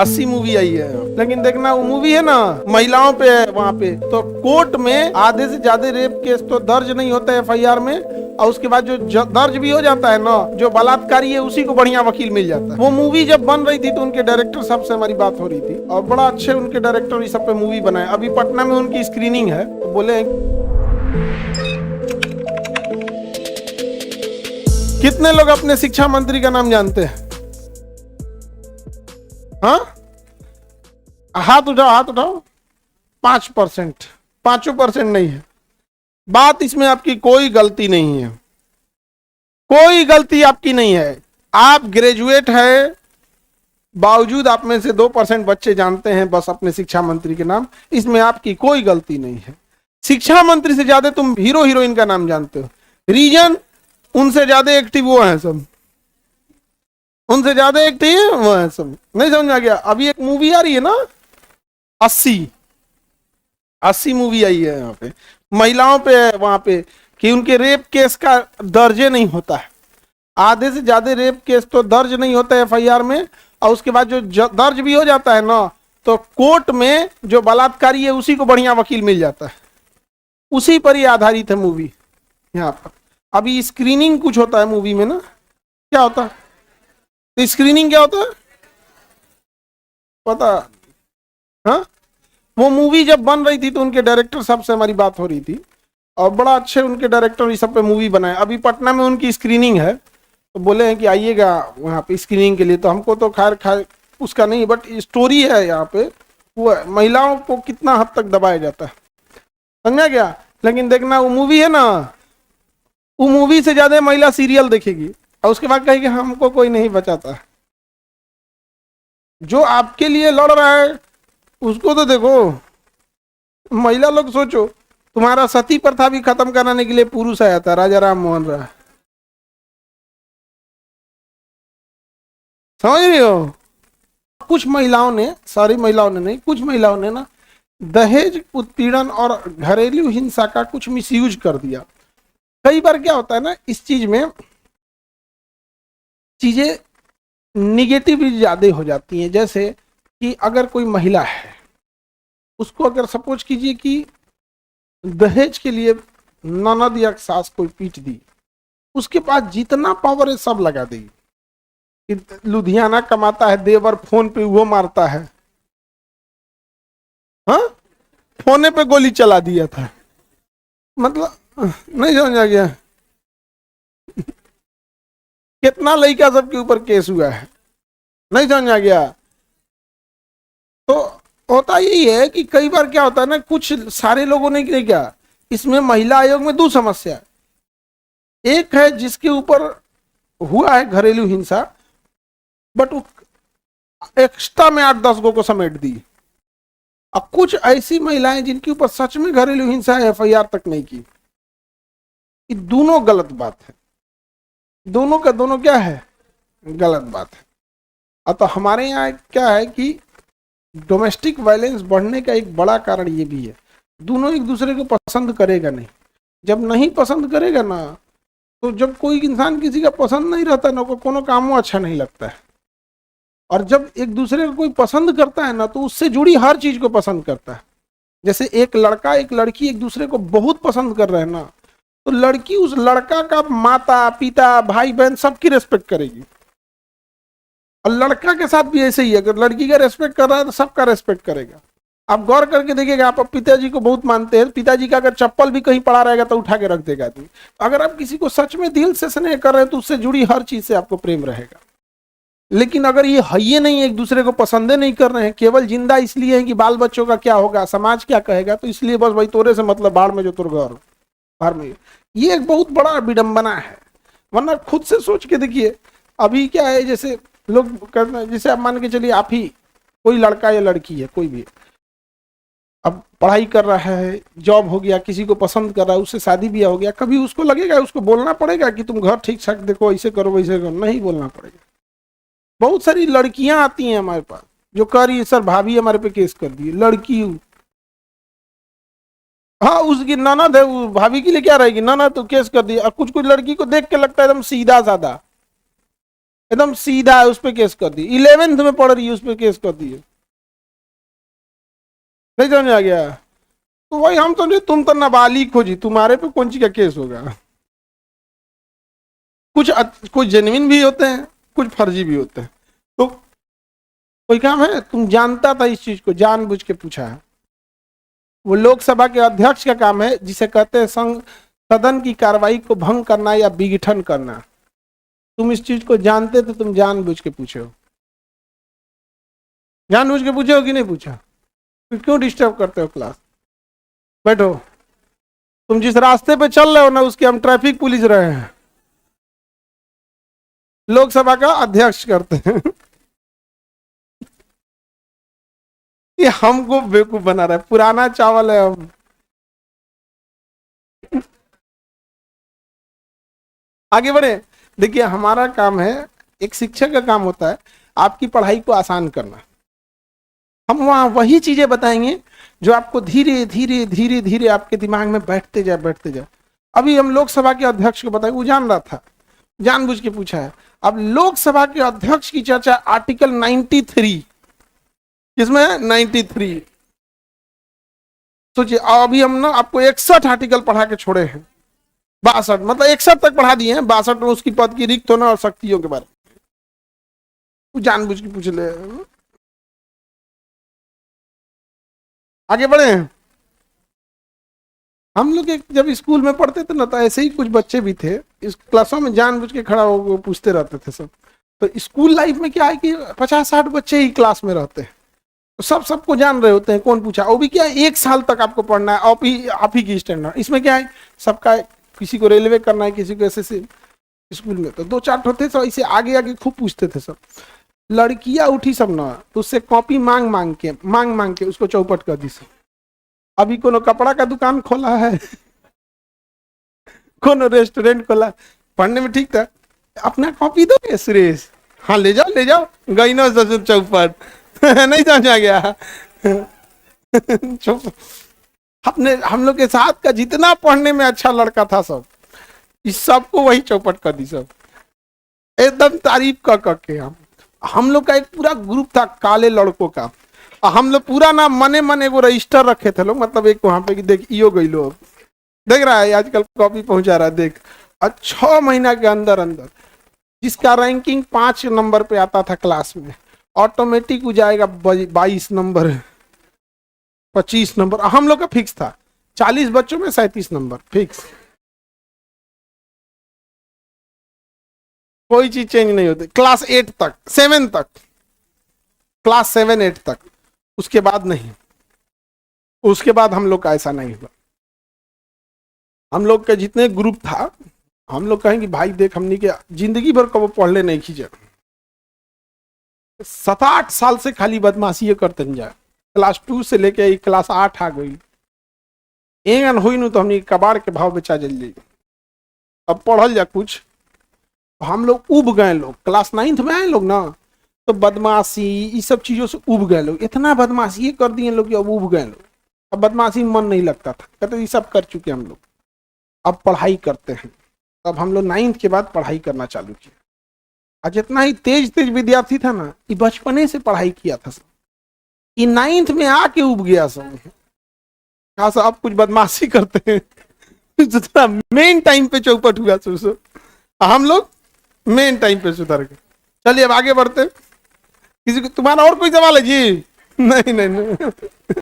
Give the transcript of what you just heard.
80 movie आई है, लेकिन देखना वो मूवी है ना महिलाओं पे है। वहां पे तो कोर्ट में आधे से ज्यादा रेप केस तो दर्ज नहीं होता है एफआईआर में, और उसके बाद जो दर्ज भी हो जाता है ना, जो बलात्कारी है उसी को बढ़िया वकील मिल जाता है। वो मूवी जब बन रही थी तो उनके डायरेक्टर साहब से हमारी बात हो रही थी, और बड़ा अच्छे उनके डायरेक्टर इस सब पे मूवी बनाए। अभी पटना में उनकी स्क्रीनिंग है, तो बोले कितने लोग अपने शिक्षा मंत्री का नाम जानते हैं? हाँ, हाथ उठाओ, हाथ उठाओ। 5%, 5% नहीं है। बात इसमें आपकी कोई गलती नहीं है, कोई गलती आपकी नहीं है। आप ग्रेजुएट है, बावजूद आप में से 2% बच्चे जानते हैं बस अपने शिक्षा मंत्री के नाम। इसमें आपकी कोई गलती नहीं है। शिक्षा मंत्री से ज्यादा तुम हीरो हीरोइन का नाम जानते हो। रीजन, उनसे ज्यादा एक्टिव वो है सब, उनसे ज्यादा एक्टिव वो है सब। नहीं समझ आ गया? अभी एक मूवी आ रही है ना 80 मूवी आई है यहाँ पे, महिलाओं पे है वहां पे, कि उनके रेप केस का दर्जे नहीं होता है। आधे से ज्यादा रेप केस तो दर्ज नहीं होता है एफआईआर में, और उसके बाद जो दर्ज भी हो जाता है ना, तो कोर्ट में जो बलात्कारी है उसी को बढ़िया वकील मिल जाता है। उसी पर ही आधारित है मूवी यहाँ पर। अभी स्क्रीनिंग कुछ होता है मूवी में ना, क्या होता है? तो स्क्रीनिंग क्या होता है पता? हाँ, वो मूवी जब बन रही थी तो उनके डायरेक्टर साहब से हमारी बात हो रही थी, और बड़ा अच्छे उनके डायरेक्टर इस सब पे मूवी बनाए। अभी पटना में उनकी स्क्रीनिंग है, तो बोले हैं कि आइएगा वहाँ पे स्क्रीनिंग के लिए। तो हमको तो खैर खैर उसका नहीं, बट स्टोरी है यहाँ पे, वो महिलाओं को कितना हद तक दबाया जाता है, समझा गया? लेकिन देखना वो मूवी है ना, वो मूवी से ज्यादा महिला सीरियल देखेगी, और उसके बाद कहेगी हमको कोई नहीं बचाता। जो आपके लिए लड़ रहा है उसको तो देखो। महिला लोग सोचो, तुम्हारा सती प्रथा भी खत्म कराने के लिए पुरुष आया था, राजा राम मोहन राय। समझ रही हो? कुछ महिलाओं ने, सारी महिलाओं ने नहीं, कुछ महिलाओं ने ना दहेज उत्पीड़न और घरेलू हिंसा का कुछ मिसयूज कर दिया। कई बार क्या होता है ना, इस चीज में चीजें निगेटिव ज्यादा हो जाती हैं। जैसे कि अगर कोई महिला है, उसको अगर सपोज कीजिए कि दहेज के लिए ननद या सास कोई पीट दी, उसके पास जितना पावर है सब लगा देगी। लुधियाना कमाता है देवर, फोन पे वो मारता है। हाँ, फोने पे गोली चला दिया था, मतलब नहीं समझ आ गया? कितना लड़का सबके ऊपर केस हुआ है, नहीं समझ आ गया? तो होता यही है कि कई बार क्या होता है ना, कुछ सारे लोगों ने क्या, इसमें महिला आयोग में दो समस्या है। एक है जिसके ऊपर हुआ है घरेलू हिंसा, बट एक्स्ट्रा में 8-10 को समेट दी। अब कुछ ऐसी महिलाएं जिनके ऊपर सच में घरेलू हिंसा है, एफआईआर तक नहीं की। ये दोनों गलत बात है, दोनों का दोनों क्या है, गलत बात है। अतः हमारे यहाँ क्या है कि डोमेस्टिक वायलेंस बढ़ने का एक बड़ा कारण ये भी है, दोनों एक दूसरे को पसंद करेगा नहीं। जब नहीं पसंद करेगा ना, तो जब कोई इंसान किसी का पसंद नहीं रहता ना, कोनो काम अच्छा नहीं लगता है। और जब एक दूसरे को कोई पसंद करता है ना, तो उससे जुड़ी हर चीज को पसंद करता है। जैसे एक लड़का एक लड़की एक दूसरे को बहुत पसंद कर रहे हैं ना, तो लड़की उस लड़का का माता पिता भाई बहन सबकी रेस्पेक्ट करेगी। और लड़का के साथ भी ऐसे ही है, अगर लड़की का रेस्पेक्ट कर रहा है तो सबका रेस्पेक्ट करेगा। आप गौर करके देखिएगा, आप पिताजी को बहुत मानते हैं, पिताजी का अगर चप्पल भी कहीं पड़ा रहेगा तो उठा के रख देगा आदमी। अगर आप किसी को सच में दिल से स्नेह कर रहे हैं तो उससे जुड़ी हर चीज से आपको प्रेम रहेगा। लेकिन अगर ये है ही नहीं, एक दूसरे को पसंदे नहीं कर रहे हैं, केवल जिंदा इसलिए है कि बाल बच्चों का क्या होगा, समाज क्या कहेगा, तो इसलिए बस भाई तोरे से मतलब बाढ़ में जो तुर घर बाहर में, ये एक बहुत बड़ा विडंबना है। वरना खुद से सोच के देखिए, अभी क्या है, जैसे लोग करते हैं, जैसे आप मान के चलिए, आप ही कोई लड़का या लड़की है, कोई भी अब पढ़ाई कर रहा है, जॉब हो गया, किसी को पसंद कर रहा है, उससे शादी ब्याह हो गया, कभी उसको लगेगा, उसको बोलना पड़ेगा कि तुम घर ठीक ठाक देखो, ऐसे करो वैसे करो? नहीं बोलना पड़ेगा। बहुत सारी लड़कियां आती हैं हमारे पास जो कह रही है सर भाभी हमारे पे केस कर दिए, लड़की। हाँ, उसकी ननद है, भाभी के लिए क्या रहेगी, ननद तो केस कर दी। और कुछ कुछ लड़की को देख के लगता है एकदम सीधा साधा, एकदम सीधा है, उस पर केस कर दी। 11th में पढ़ रही है, उस पर केस कर दिए। नहीं समझ आ गया? तो वही हम समझे तुम तो नाबालिग हो जी, तुम्हारे पे कौन सी का केस होगा। कुछ जेन्युइन भी होते हैं, कुछ फर्जी भी होते हैं। तो कोई काम है, तुम जानता था इस चीज को, जानबूझ के पूछा है। वो लोकसभा के अध्यक्ष का काम है, जिसे कहते हैं सदन की कार्रवाई को भंग करना या विघटन करना। तुम इस चीज को जानते तो तुम जानबूझ के पूछे हो। जानबूझ के पूछे हो कि नहीं पूछा? फिर क्यों डिस्टर्ब करते हो क्लास? बैठो। तुम जिस रास्ते पे चल रहे हो ना, उसके हम ट्रैफिक पुलिस रहे हैं, लोकसभा का अध्यक्ष करते हैं। ये हमको बेवकूफ बना रहा है, पुराना चावल है हम। आगे बढ़े। देखिए हमारा काम है, एक शिक्षक का काम होता है आपकी पढ़ाई को आसान करना। हम वहां वही चीजें बताएंगे जो आपको धीरे धीरे धीरे धीरे आपके दिमाग में बैठते जाए बैठते जाए। अभी हम लोकसभा के अध्यक्ष को बताएं, वो जान रहा था, जानबूझ के पूछा है। अब लोकसभा के अध्यक्ष की चर्चा आर्टिकल 93, किसमें है? 93। सोचिए, अभी हम ना आपको 61 आर्टिकल पढ़ा के छोड़े हैं, 62 मतलब 61 तक पढ़ा दिए हैं, 62 में उसकी पद की रिक्त होना और शक्तियों के बारे में जानबूझ के पूछ ले। आगे बढ़े। हम लोग जब स्कूल में पढ़ते थे ना, तो ऐसे ही कुछ बच्चे भी थे, इस क्लासों में जानबूझ के खड़ा हो पूछते रहते थे सब। तो स्कूल लाइफ में क्या है कि 50-60 बच्चे ही क्लास में रहते हैं, तो सब सबको जान रहे होते हैं कौन पूछा। वो भी क्या है, 1 साल तक आपको पढ़ना है, आप ही की स्टैंडर्ड। इसमें क्या है, सबका, किसी को रेलवे करना है, किसी को एसएससी। स्कूल में तो 2-4 होते सब, इसे आगे आगे खूब पूछते थे सब। लड़कियां उठी सब ना, तो उससे कॉपी मांग मांग के उसको चौपट कर दी सब। अभी कोनो कपड़ा का दुकान खोला है, कोनो रेस्टोरेंट खोला, पढ़ने में ठीक था, अपना कॉपी दोगे सुरेश? हाँ ले जाओ, गई ना ससुर चौपट। नहीं समझ आ गया? अपने हम लोग के साथ का जितना पढ़ने में अच्छा लड़का था सब, इस सबको वही चौपट कर दी सब, एकदम तारीफ कर के। हम लोग का एक पूरा ग्रुप था काले लड़कों का, हम लोग पूरा ना मने मन एगो रजिस्टर रखे थे लोग, मतलब एक वहां पे कि देख इो गई लोग, देख रहा है आजकल कॉपी पहुंचा रहा है देख। और 6 महीना के अंदर अंदर जिसका रैंकिंग 5 नंबर पे आता था क्लास में, ऑटोमेटिक हो जाएगा 22 नंबर, 25 नंबर। हम लोग का फिक्स था, 40 बच्चों में 37 नंबर फिक्स, कोई चीज चेंज नहीं होती। क्लास 8 तक, 7 तक, क्लास 7-8 तक, उसके बाद नहीं। उसके बाद हम लोग का ऐसा नहीं हुआ। हम लोग का जितने ग्रुप था, हम लोग कहेंगे भाई देख, हमने के जिंदगी भर कब पढ़ले नहीं खींचे, 7-8 साल से खाली बदमाशी करते जाए। क्लास 2 से लेके क्लास 8 आ गई, एंगन हुई नु तो हमने कबाड़ के भाव बेचा जल जाई। अब पढ़ल जा कुछ, हम लोग उब गए लोग, क्लास 9th में आए लोग ना, तो बदमाशी ये सब चीजों से उब गए लोग, इतना बदमाशी कर दिए लोग कि अब उब गए लोग। अब बदमाशी में मन नहीं लगता था, कहते ये सब कर चुके हम लोग, अब पढ़ाई करते हैं। अब हम लोग 9th के बाद पढ़ाई करना चालू किया। और जितना ही तेज विद्यार्थी था ना, ये बचपने से पढ़ाई किया था सब, ये 9th में आके उब गया सब। कहा सब अब कुछ बदमाशी करते हैं। जितना मेन टाइम पे चौपट हुआ सो हम लोग मेन टाइम पे सुधर गए। चलिए अब आगे बढ़ते। किसी को तुम्हारा और कोई सवाल है जी? नहीं नहीं नहीं।